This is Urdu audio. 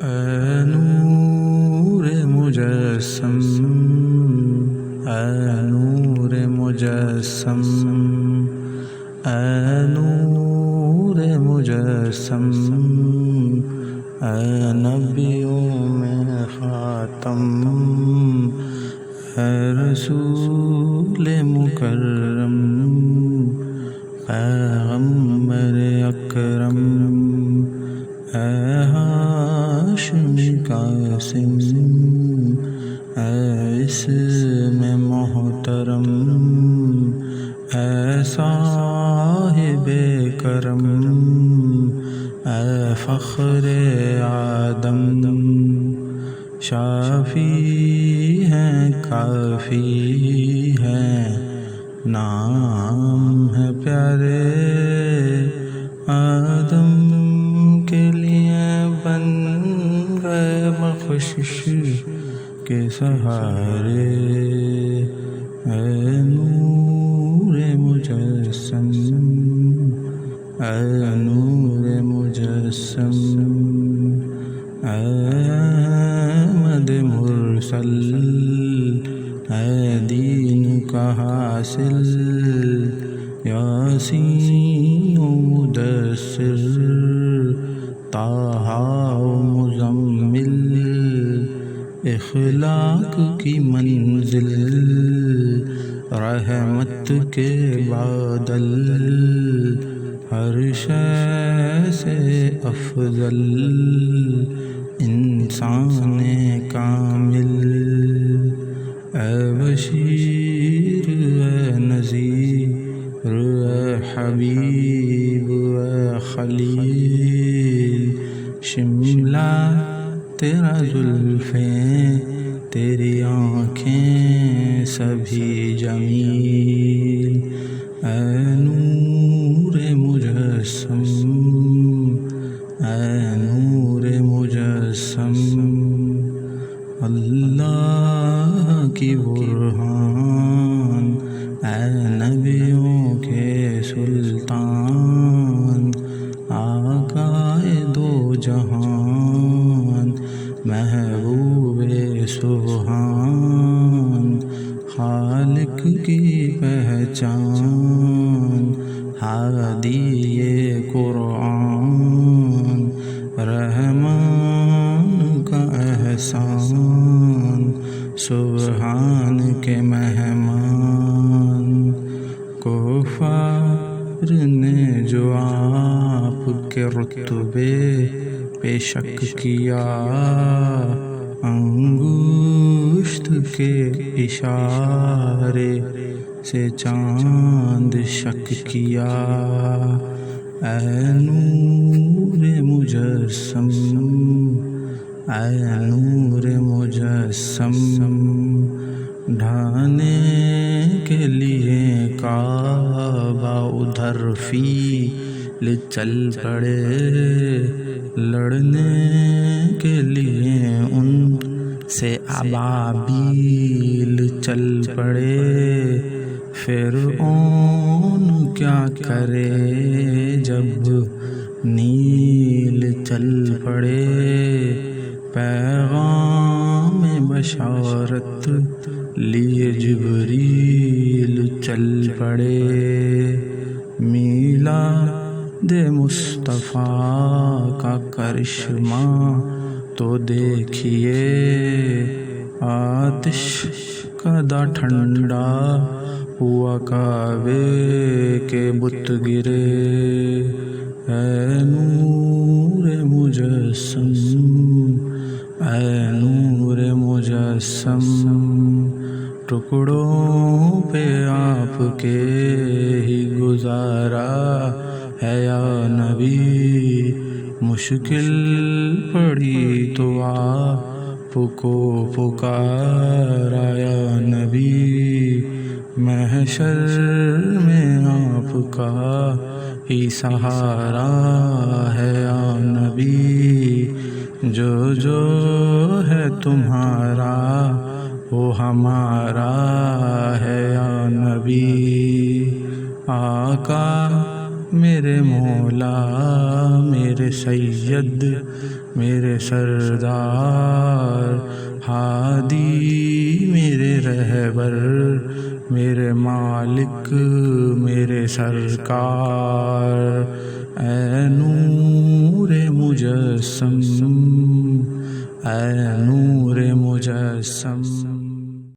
اے نور مجسم، اے نور مجسم، اے نور مجسم، اے نبیوں میں خاتم، اے رسول مکرم، پیغمبر اکرم، اے ہاشمی قاسم، اے اسم محترم، اے صاحب کرم، اے فخر آدم، شافی ہیں کافی ہیں، نام ہے پیارے آدم کے لیے، بن گئے بخشش کے سہارے، اے نور مجسم، اے نور مجسم، اے احمد مرسل، اے دین کا حاصل، یاسین و مدثر، طٰہٰ و مزمل، اخلاق کی منزل، رحمت کے بادل، ہر شے سے افضل، انسان کامل، اے بشیر اے نذیر، اے حبیب اے خلیل، شملہ تیرا زلفیں، تیری آنکھیں سبھی جمیل، اے نور مجسم، اے نور مجسم، اللہ کی برہان، اے نبیوں کے سلطان، آقا دو جہان، محبوب سبحان، خالق کی پہچان، ہادی قرآن، رحمان کا احسان، سبحان کے مہمان، کفار نے جو آپ کے رتبے پہ شک کیا، انگشت کے اشارے سے چاند شک کیا، اے نور مجسم، اے نور مجسم، ڈھانے کے لیے کعبہ ادھر فیل چل پڑے، لڑنے کے لیے ان سے ابابیل چل پڑے، فرعون کیا کرے جب نیل چل پڑے، پیغام بشارت لیے جبریل چل پڑے، میلاد مصطفیٰ کا کرشمہ تو دیکھیے، آتش کدا ٹھنڈا ہوا کعبے کے بت گرے، اے نور مجسم، اے نور مجسم، ٹکڑوں پہ آپ کے ہی گزارا ہے یا نبی، مشکل پڑی تو آپ کو پکارا یا نبی، محشر میں آپ کا ہی سہارا ہے یا نبی، جو ہے تمہارا وہ ہمارا ہے یا نبی، آقا میرے مولا میرے سید میرے سردار، ہادی میرے رہبر میرے مالک میرے سرکار، اے نور مجسم اے نور مجسم۔